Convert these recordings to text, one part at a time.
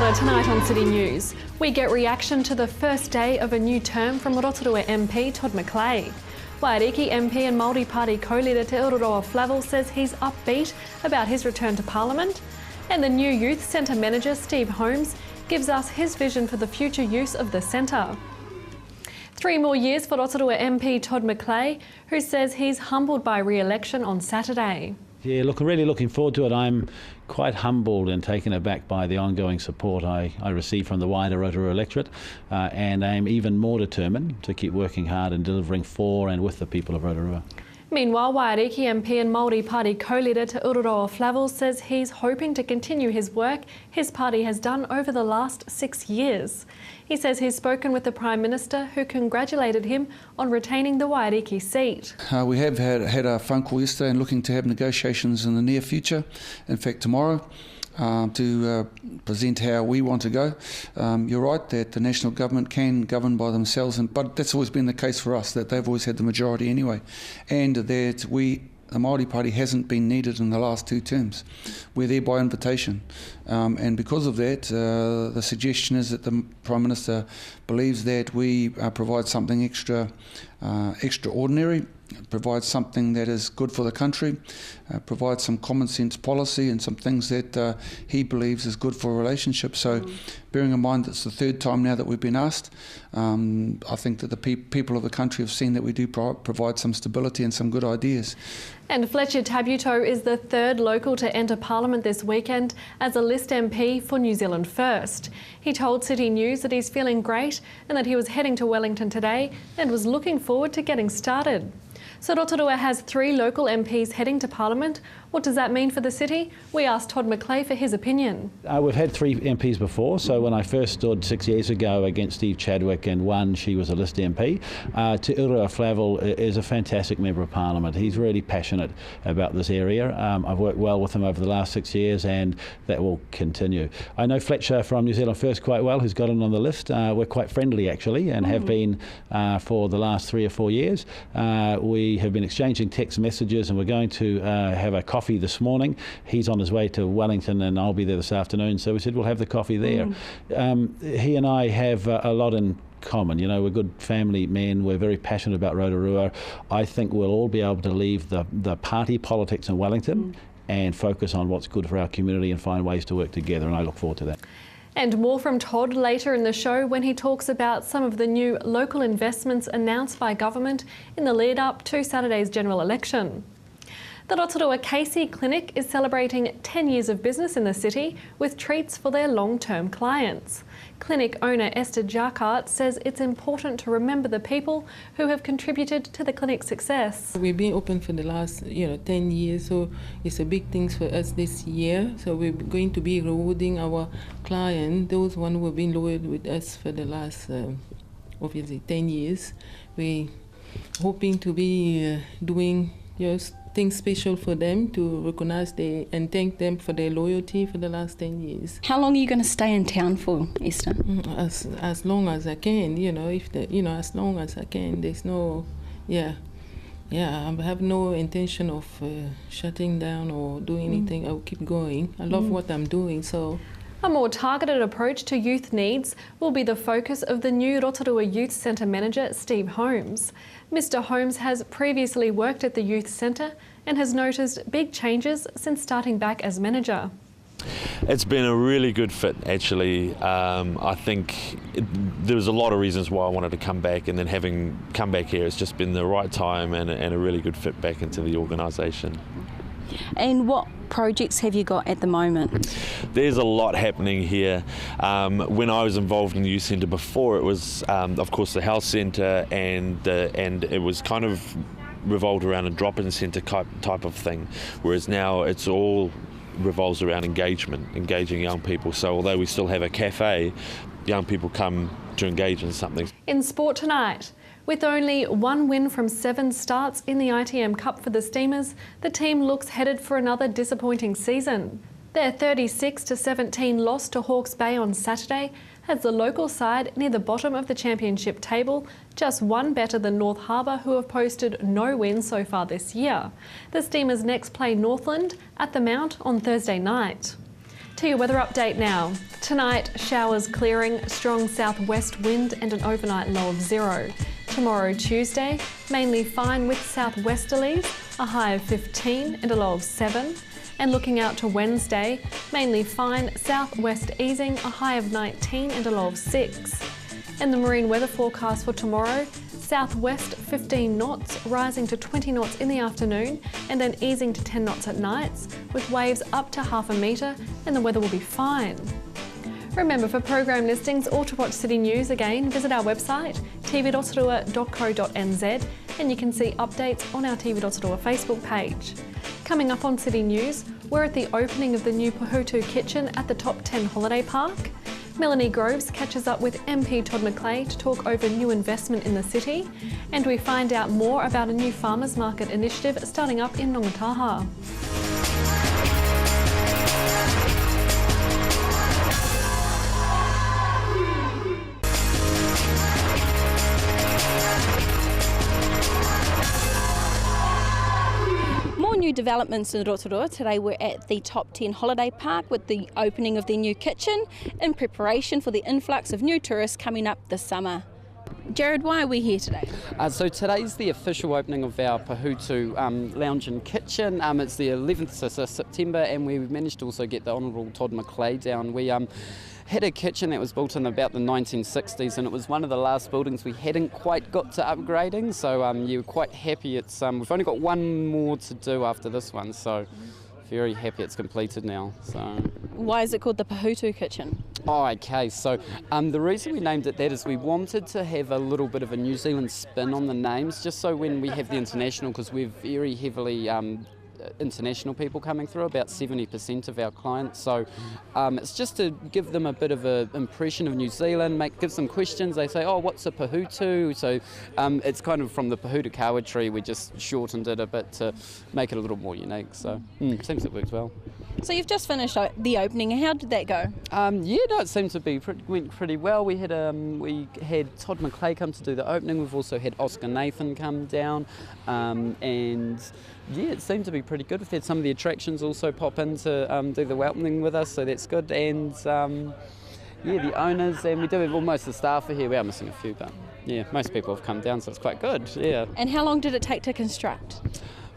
Kia ora. Tonight on City News, we get reaction to the first day of a new term from Rotorua MP Todd McClay. Waiariki MP and Māori Party co-leader Te Rotorua Flavel says he's upbeat about his return to Parliament. And the new Youth Centre manager Steve Holmes gives us his vision for the future use of the centre. 3 more years for Rotorua MP Todd McClay, who says he's humbled by re-election on Saturday. Yeah, really looking forward to it. I'm quite humbled and taken aback by the ongoing support I receive from the wider Rotorua electorate, and I'm even more determined to keep working hard and delivering for and with the people of Rotorua. Meanwhile, Waiariki MP and Māori Party co-leader Te Rotorua Flavel says he's hoping to continue his work his party has done over the last 6 years. He says he's spoken with the Prime Minister, who congratulated him on retaining the Waiariki seat. We have had a phone call yesterday and looking to have negotiations in the near future, in fact tomorrow, to present how we want to go. You're right that the national government can govern by themselves, but that's always been the case for us, that they've always had the majority anyway, and that the Māori Party hasn't been needed in the last 2 terms. We're there by invitation, and because of that, the suggestion is that the Prime Minister believes that we provide something extraordinary, provide something that is good for the country, provide some common sense policy and some things that he believes is good for a relationship. So bearing in mind it's the 3rd time now that we've been asked, I think that the people of the country have seen that we do provide some stability and some good ideas. And Fletcher Tabuto is the 3rd local to enter Parliament this weekend as a list MP for New Zealand First. He told City News that he's feeling great and that he was heading to Wellington today and was looking forward to getting started. So Rotorua has 3 local MPs heading to Parliament. What does that mean for the city? We asked Todd McClay for his opinion. We've had 3 MPs before, so when I first stood 6 years ago against Steve Chadwick and won, she was a list MP. Te Rotorua Flavel is a fantastic member of Parliament. He's really passionate about this area. I've worked well with him over the last 6 years, and that will continue. I know Fletcher from New Zealand First quite well, who's got him on the list. We're quite friendly actually, and have been for the last 3 or 4 years. We have been exchanging text messages, and we're going to have a coffee this morning. He's on his way to Wellington and I'll be there this afternoon, so we said we'll have the coffee there. He and I have a lot in common. You know, we're good family men, we're very passionate about Rotorua. I think we'll all be able to leave the party politics in Wellington and focus on what's good for our community and find ways to work together, and I look forward to that. And more from Todd later in the show when he talks about some of the new local investments announced by government in the lead up to Saturday's general election. The Rotorua Casey Clinic is celebrating 10 years of business in the city with treats for their long-term clients. Clinic owner Esther Jacquard says it's important to remember the people who have contributed to the clinic's success. We've been open for the last 10 years, so it's a big thing for us this year. So we're going to be rewarding our clients, those ones who have been loyal with us for the last, obviously, 10 years. We're hoping to be doing things special for them, to recognise and thank them for their loyalty for the last 10 years. How long are you going to stay in town for, Esther? As long as I can, as long as I can. There's no, I have no intention of shutting down or doing anything. I'll keep going. I love what I'm doing, so. A more targeted approach to youth needs will be the focus of the new Rotorua Youth Centre manager, Steve Holmes. Mr Holmes has previously worked at the Youth Centre and has noticed big changes since starting back as manager. It's been a really good fit, actually. I think there was a lot of reasons why I wanted to come back, and then having come back here, it's just been the right time and a really good fit back into the organisation. And what projects have you got at the moment? There's a lot happening here. When I was involved in the youth centre before, it was of course the health centre, and it was kind of revolved around a drop-in centre type of thing, whereas now it's all revolves around engaging young people. So although we still have a cafe, young people come to engage in something. In sport tonight, with only 1 win from 7 starts in the ITM Cup for the Steamers, the team looks headed for another disappointing season. Their 36-17 loss to Hawke's Bay on Saturday has the local side near the bottom of the championship table, just 1 better than North Harbour, who have posted no wins so far this year. The Steamers next play Northland at the Mount on Thursday night. To your weather update now. Tonight, showers clearing, strong southwest wind and an overnight low of 0. Tomorrow, Tuesday, mainly fine with southwesterlies, a high of 15 and a low of 7. And looking out to Wednesday, mainly fine, southwest easing, a high of 19 and a low of 6. In the marine weather forecast for tomorrow, southwest 15 knots, rising to 20 knots in the afternoon and then easing to 10 knots at nights, with waves up to half a metre, and the weather will be fine. Remember, for program listings or to watch City News again, visit our website tv.rotorua.co.nz, and you can see updates on our TV Rotorua Facebook page. Coming up on City News, we're at the opening of the new Pahutu kitchen at the Top 10 Holiday Park. Melanie Groves catches up with MP Todd McClay to talk over new investment in the city, and we find out more about a new farmers market initiative starting up in Nongataha. New developments in Rotorua. Today we're at the Top 10 Holiday Park with the opening of their new kitchen in preparation for the influx of new tourists coming up this summer. Jared, why are we here today? So today's the official opening of our Pahutu lounge and kitchen. It's the 11th of September, and we managed to also get the Honourable Todd McClay down. We had a kitchen that was built in about the 1960s, and it was one of the last buildings we hadn't quite got to upgrading, so you're quite happy it's we've only got one more to do after this one, so very happy it's completed now. So why is it called the Pahutu kitchen? Oh, okay, so the reason we named it that is we wanted to have a little bit of a New Zealand spin on the names, just so when we have the international, because we're very heavily international people coming through, about 70% of our clients, so it's just to give them a bit of an impression of New Zealand, give some questions. They say, oh, what's a Pahutu? So it's kind of from the Pahutu kawa tree, we just shortened it a bit to make it a little more unique, so seems it works well. So you've just finished the opening. How did that go? It seemed to be went pretty well. We had Todd McClay come to do the opening. We've also had Oscar Nathan come down, and it seemed to be pretty good. We've had some of the attractions also pop in to do the opening with us, so that's good. And the owners, and we do have almost the staff are here. We are missing a few, but most people have come down, so it's quite good. Yeah. And how long did it take to construct?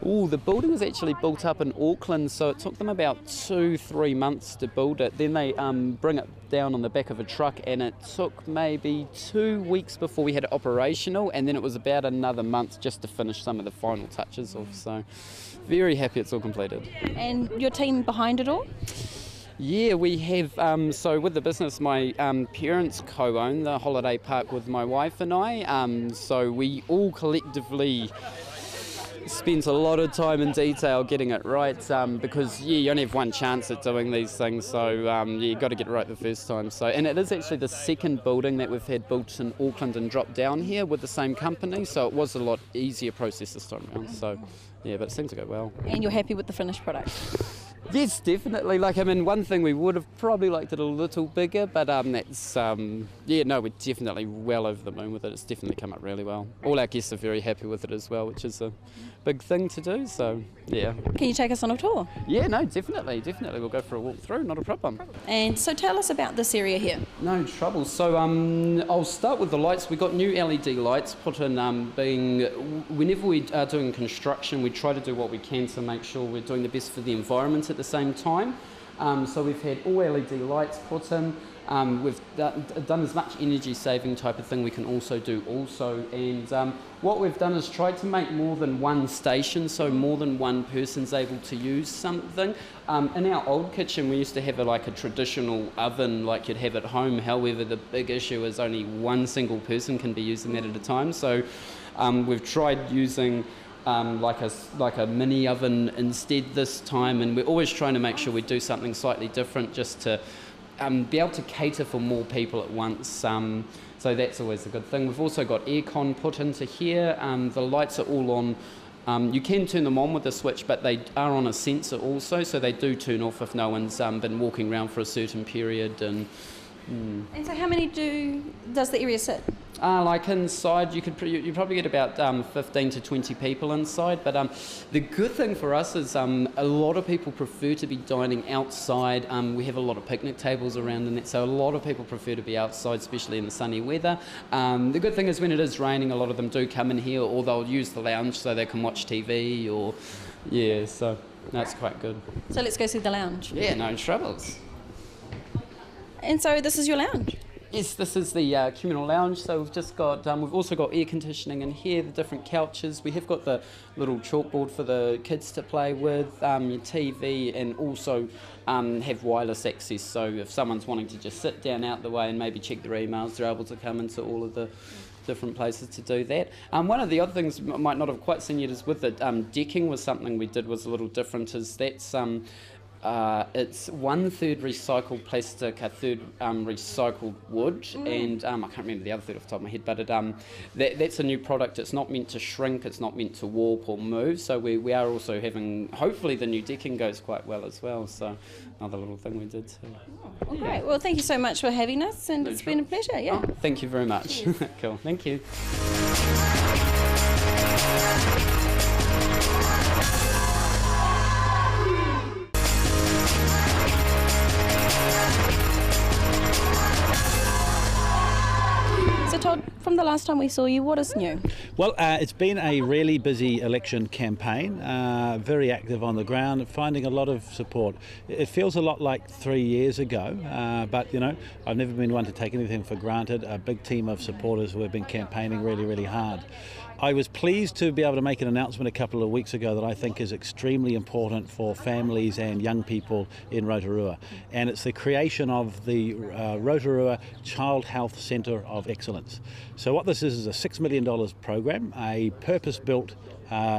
The building was actually built up in Auckland, so it took them about 2-3 months to build it. Then they bring it down on the back of a truck, and it took maybe 2 weeks before we had it operational, and then it was about another month just to finish some of the final touches off. So very happy it's all completed. And your team behind it all? Yeah, we have, so with the business, my parents co-own the holiday park with my wife and I, so we all collectively spent a lot of time in detail getting it right, because you only have one chance at doing these things, so you got to get it right the first time. So, and it is actually the second building that we've had built in Auckland and dropped down here with the same company, so it was a lot easier process this time around. So but it seemed to go well. And you're happy with the finished product? Yes, definitely. One thing we would have probably liked it a little bigger, but that's, we're definitely well over the moon with it. It's definitely come up really well. All our guests are very happy with it as well, which is a big thing to do, so yeah. Can you take us on a tour? Yeah, no, definitely. We'll go for a walk through, not a problem. And so tell us about this area here. No trouble. So I'll start with the lights. We got new LED lights put in, whenever we are doing construction, we try to do what we can to make sure we're doing the best for the environment at the same time. So we've had all LED lights put in. We've done as much energy saving type of thing we can also do and what we've done is tried to make more than one station, so more than one person's able to use something. In our old kitchen we used to have a traditional oven like you'd have at home, however the big issue is only one single person can be using that at a time, so we've tried using like a mini oven instead this time, and we're always trying to make sure we do something slightly different just to be able to cater for more people at once, so that's always a good thing. We've also got aircon put into here. The lights are all on. You can turn them on with a switch, but they are on a sensor also, so they do turn off if no one's been walking around for a certain period. And so how many does the area sit? Like inside, you probably get about 15 to 20 people inside. But the good thing for us is a lot of people prefer to be dining outside. We have a lot of picnic tables around and that, so a lot of people prefer to be outside, especially in the sunny weather. The good thing is when it is raining, a lot of them do come in here, or they'll use the lounge so they can watch TV, or so that's quite good. So let's go see the lounge. Yeah, no troubles. And so this is your lounge? Yes, this is the communal lounge. So we've just got, we've also got air conditioning in here, the different couches. We have got the little chalkboard for the kids to play with, your TV, and also have wireless access. So if someone's wanting to just sit down out the way and maybe check their emails, they're able to come into all of the different places to do that. One of the other things I might not have quite seen yet is with the decking was something we did was a little different, is that's it's 1/3 recycled plastic, 1/3 recycled wood, and I can't remember the other third off the top of my head, but that's a new product. It's not meant to shrink, it's not meant to warp or move, so we are also having, hopefully the new decking goes quite well as well, so another little thing we did too. Oh, great. Well, thank you so much for having us, and it's been a pleasure. Yeah. Oh, thank you very much. Cool, thank you. Todd, from the last time we saw you, what is new? Well, it's been a really busy election campaign, very active on the ground, finding a lot of support. It feels a lot like 3 years ago, but you know, I've never been one to take anything for granted. A big team of supporters who have been campaigning really, really hard. I was pleased to be able to make an announcement a couple of weeks ago that I think is extremely important for families and young people in Rotorua, and it's the creation of the Rotorua Child Health Centre of Excellence. So what this is a $6 million program, a purpose-built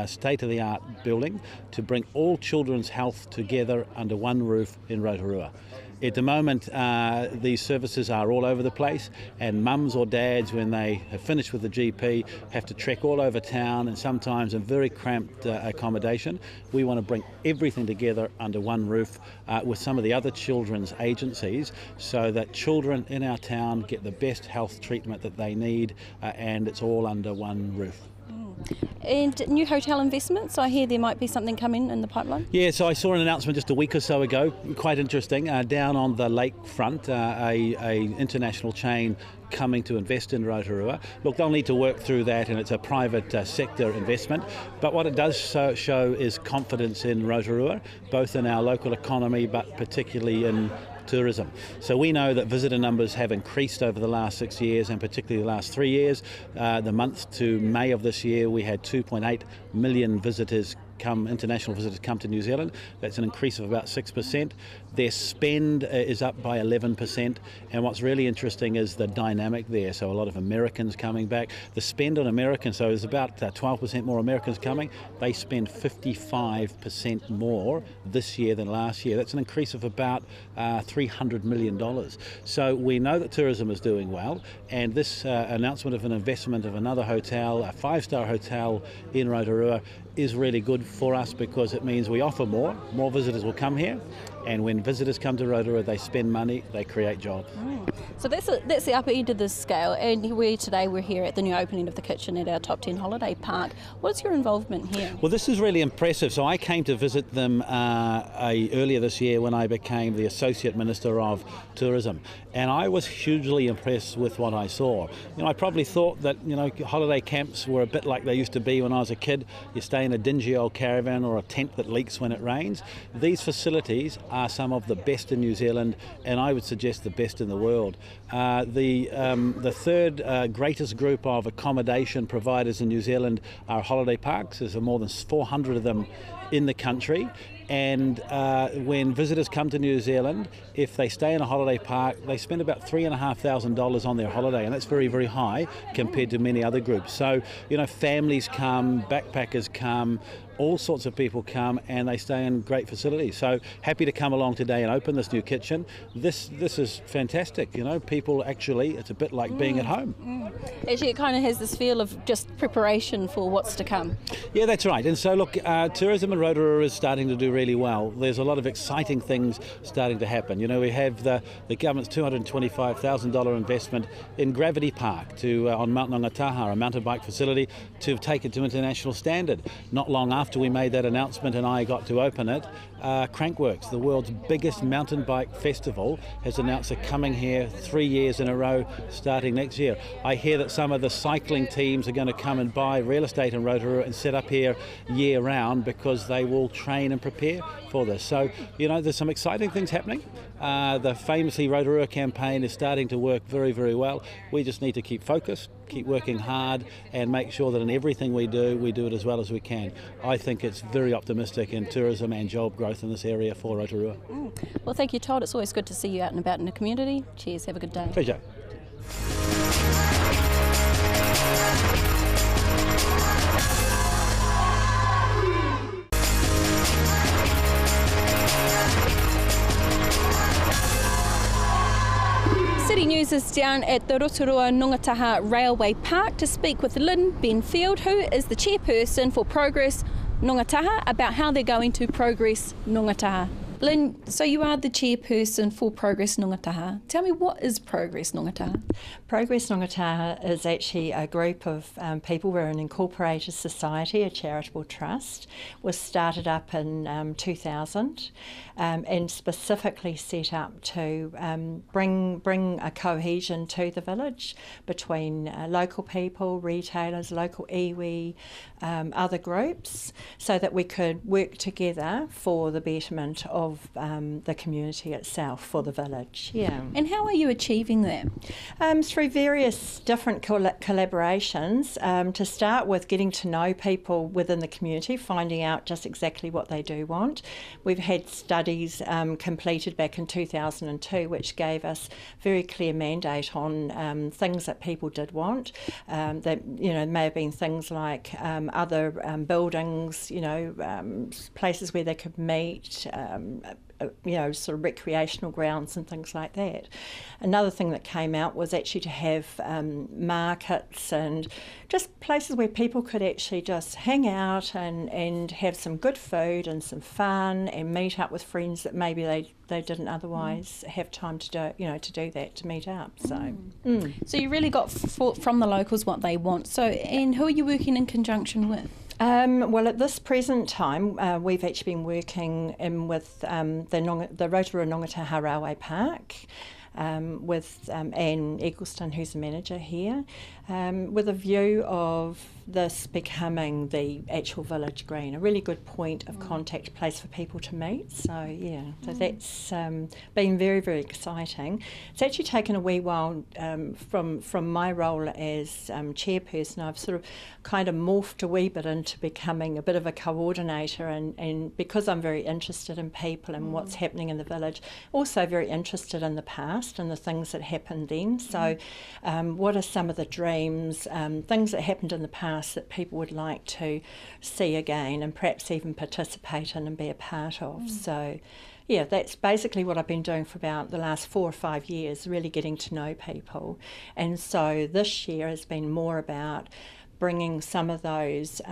state-of-the-art building to bring all children's health together under one roof in Rotorua. At the moment, these services are all over the place, and mums or dads, when they have finished with the GP, have to trek all over town, and sometimes in very cramped accommodation. We want to bring everything together under one roof with some of the other children's agencies, so that children in our town get the best health treatment that they need, and it's all under one roof. And new hotel investments, I hear there might be something coming in the pipeline? Yeah, so I saw an announcement just a week or so ago, quite interesting, down on the lakefront, a international chain coming to invest in Rotorua. Look, they'll need to work through that, and it's a private sector investment, but what it does show is confidence in Rotorua, both in our local economy but particularly in tourism. So we know that visitor numbers have increased over the last 6 years, and particularly the last 3 years. The month to May of this year, we had 2.8 million international visitors come to New Zealand. That's an increase of about 6%. Their spend is up by 11%, and what's really interesting is the dynamic there. So a lot of Americans coming back. The spend on Americans, so there's about 12% more Americans coming. They spend 55% more this year than last year. That's an increase of about $300 million. So we know that tourism is doing well, and this announcement of an investment of another hotel, a 5-star hotel in Rotorua, is really good for us, because it means we offer more visitors will come here, and when visitors come to Rotorua, they spend money, they create jobs. So that's the upper end of the scale, and today we're here at the new opening of the kitchen at our Top 10 Holiday Park. What's your involvement here? Well, this is really impressive. So I came to visit them earlier this year when I became the Associate Minister of Tourism, and I was hugely impressed with what I saw. You know, I probably thought that, you know, holiday camps were a bit like they used to be when I was a kid. You stay in a dingy old caravan or a tent that leaks when it rains. These facilities are some of the best in New Zealand, and I would suggest the best in the world. The third greatest group of accommodation providers in New Zealand are holiday parks. There's more than 400 of them in the country. And when visitors come to New Zealand, if they stay in a holiday park, they spend about $3,500 on their holiday, and that's very, very high compared to many other groups. So, you know, families come, backpackers come, all sorts of people come, and they stay in great facilities. So happy to come along today and open this new kitchen. This is fantastic. You know, people actually, it's a bit like being at home. Actually, it kind of has this feel of just preparation for what's to come. Yeah, that's right. And so look, tourism in Rotorua is starting to do really well. There's a lot of exciting things starting to happen. You know, we have the government's $225,000 investment in Gravity Park on Mount Nongataha, a mountain bike facility, to take it to international standard. Not long after we made that announcement and I got to open it, Crankworks, the world's biggest mountain bike festival, has announced they're coming here 3 years in a row starting next year. I hear that some of the cycling teams are going to come and buy real estate in Rotorua and set up here year round because they will train and prepare for this. So, you know, there's some exciting things happening. The famously Rotorua campaign is starting to work very, very well. We just need to keep focused, keep working hard, and make sure that in everything we do it as well as we can. I think it's very optimistic in tourism and job growth in this area for Rotorua. Well, thank you, Todd. It's always good to see you out and about in the community. Cheers, have a good day. Pleasure. City News is down at the Rotorua Nongataha Railway Park to speak with Lynn Benfield, who is the chairperson for Progress Nongataha, about how they're going to progress Nongataha. Lynn, so you are the chairperson for Progress Nongataha. Tell me, what is Progress Nongataha? Progress Nongataha is actually a group of people. We're an incorporated society, a charitable trust. Was started up in 2000 and specifically set up to bring a cohesion to the village between local people, retailers, local iwi, other groups, so that we could work together for the betterment of the community itself, for the village. Yeah. And how are you achieving that? Through various different collaborations, to start with getting to know people within the community, finding out just exactly what they do want. We've had studies completed back in 2002 which gave us very clear mandate on things that people did want. That, you know, may have been things like other buildings, you know, places where they could meet, you know, sort of recreational grounds and things like that. Another thing that came out was actually to have markets and just places where people could actually just hang out and have some good food and some fun and meet up with friends that maybe they didn't otherwise have time to do, you know, to do that, to meet up. So, So you really got from the locals what they want. So, and who are you working in conjunction with? Well, at this present time, we've actually been working with the Rotorua Nongataha Railway Park, with Anne Eggleston, who's the manager here, with a view of this becoming the actual village green, a really good point of contact place for people to meet. So yeah, so that's been very, very exciting. It's actually taken a wee while from my role as chairperson. I've sort of kind of morphed a wee bit into becoming a bit of a coordinator, and because I'm very interested in people and what's happening in the village, also very interested in the past and the things that happened then. So what are some of the dreams, things that happened in the past that people would like to see again and perhaps even participate in and be a part of. So yeah, that's basically what I've been doing for about the last 4 or 5 years, really getting to know people. And so this year has been more about bringing some of those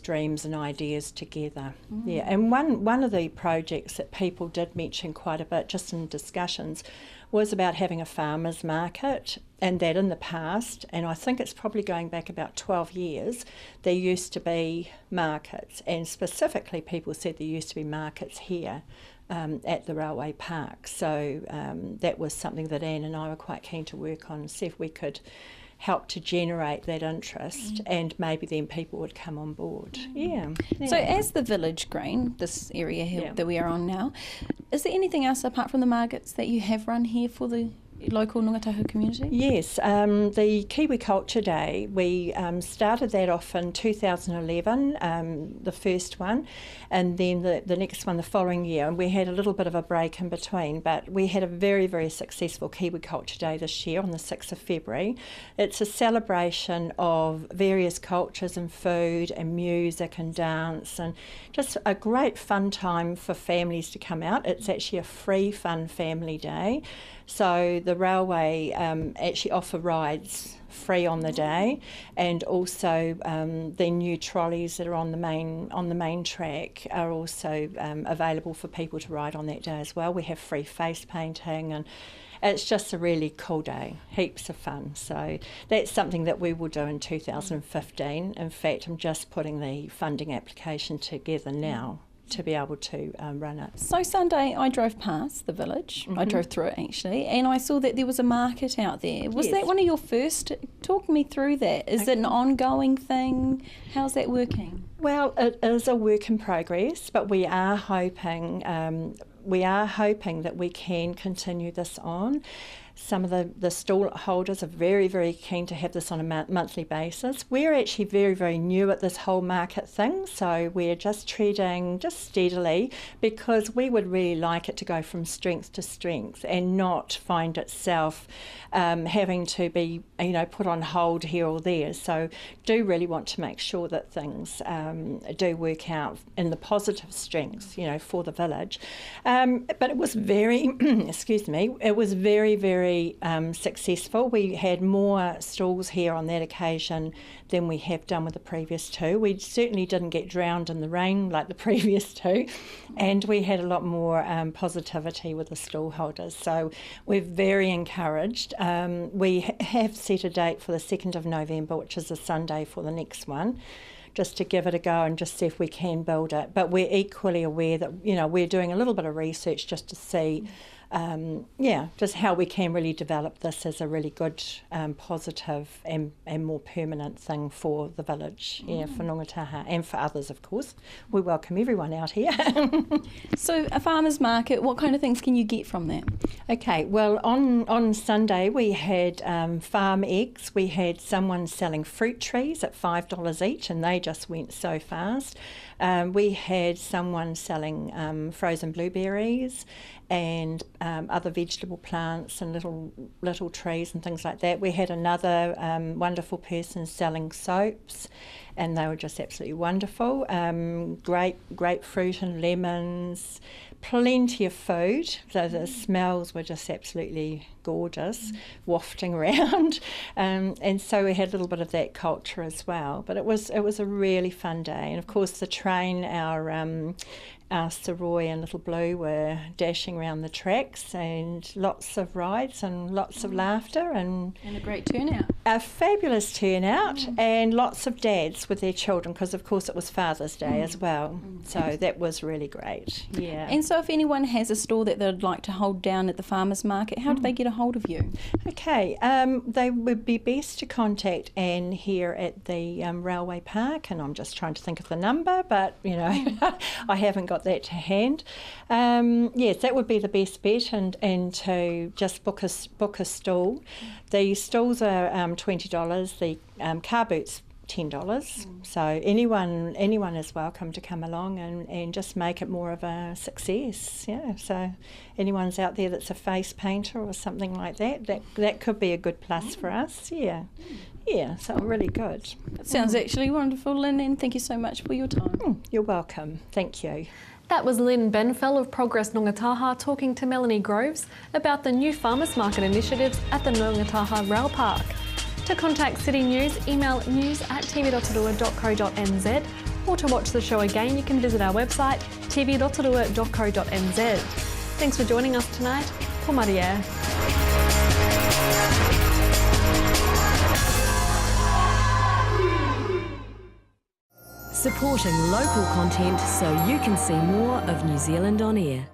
dreams and ideas together. Yeah, and one of the projects that people did mention quite a bit just in discussions was about having a farmers market, and that in the past, and I think it's probably going back about 12 years, there used to be markets, and specifically people said there used to be markets here at the railway park. So that was something that Anne and I were quite keen to work on and see if we could help to generate that interest, and maybe then people would come on board. Yeah. So as the village green, this area here that we are on now, is there anything else apart from the markets that you have run here for the local Nongataha community? Yes, the Kiwi Culture Day, we started that off in 2011, the first one, and then the next one the following year, and we had a little bit of a break in between, but we had a very, very successful Kiwi Culture Day this year on the 6th of February. It's a celebration of various cultures and food and music and dance, and just a great fun time for families to come out. It's actually a free, fun family day. So the the railway actually offer rides free on the day, and also the new trolleys that are on the main track are also available for people to ride on that day as well. We have free face painting, and it's just a really cool day, heaps of fun. So that's something that we will do in 2015. In fact, I'm just putting the funding application together now to be able to run it. So Sunday I drove past the village, I drove through it actually, and I saw that there was a market out there. Was that one of your first? Talk me through that. Is it an ongoing thing? How's that working? Well, it is a work in progress, but we are hoping that we can continue this on. Some of the stall holders are very, very keen to have this on a monthly basis. We're actually very, very new at this whole market thing, so we're just treading just steadily, because we would really like it to go from strength to strength and not find itself having to be, put on hold here or there. So do really want to make sure that things do work out in the positive strengths, for the village. But it was very, excuse me, it was very, very successful. We had more stalls here on that occasion than we have done with the previous two. We certainly didn't get drowned in the rain like the previous two, and we had a lot more positivity with the stall holders. So we're very encouraged. We have set a date for the 2nd of November, which is a Sunday, for the next one, just to give it a go and just see if we can build it. But we're equally aware that, we're doing a little bit of research just to see just how we can really develop this as a really good, positive and more permanent thing for the village, for Nongataha, and for others, of course. We welcome everyone out here. So a farmer's market, what kind of things can you get from that? Okay, well, on Sunday we had farm eggs. We had someone selling fruit trees at $5 each, and they just went so fast. We had someone selling frozen blueberries and other vegetable plants and little trees and things like that. We had another wonderful person selling soaps, and they were just absolutely wonderful. Grapefruit and lemons, plenty of food. So the smells were just absolutely gorgeous, wafting around. And so we had a little bit of that culture as well. But it was a really fun day. And of course the train, our Saroi and Little Blue were dashing around the tracks, and lots of rides and lots of laughter and a great turnout. A fabulous turnout, and lots of dads with their children, because of course it was Father's Day as well. So that was really great. Yeah. And so if anyone has a stall that they'd like to hold down at the farmers market, how do they get a hold of you? Okay, they would be best to contact Anne here at the railway park, and I'm just trying to think of the number, but I haven't got that to hand. Yes, that would be the best bet, and to just book a stall. The stalls are $20. The car boots $10. So anyone is welcome to come along and just make it more of a success. Yeah. So anyone's out there that's a face painter or something like that could be a good plus for us. Yeah. Yeah, so really good. It sounds actually wonderful, Lynn, and thank you so much for your time. You're welcome. Thank you. That was Lynn Benfell of Progress Nongataha talking to Melanie Groves about the new farmers market initiatives at the Nongataha Rail Park. To contact City News, email news@tv.rotorua.co.nz, or to watch the show again you can visit our website tv.rotorua.co.nz. Thanks for joining us tonight. Ko Maria. Supporting local content so you can see more of New Zealand on air.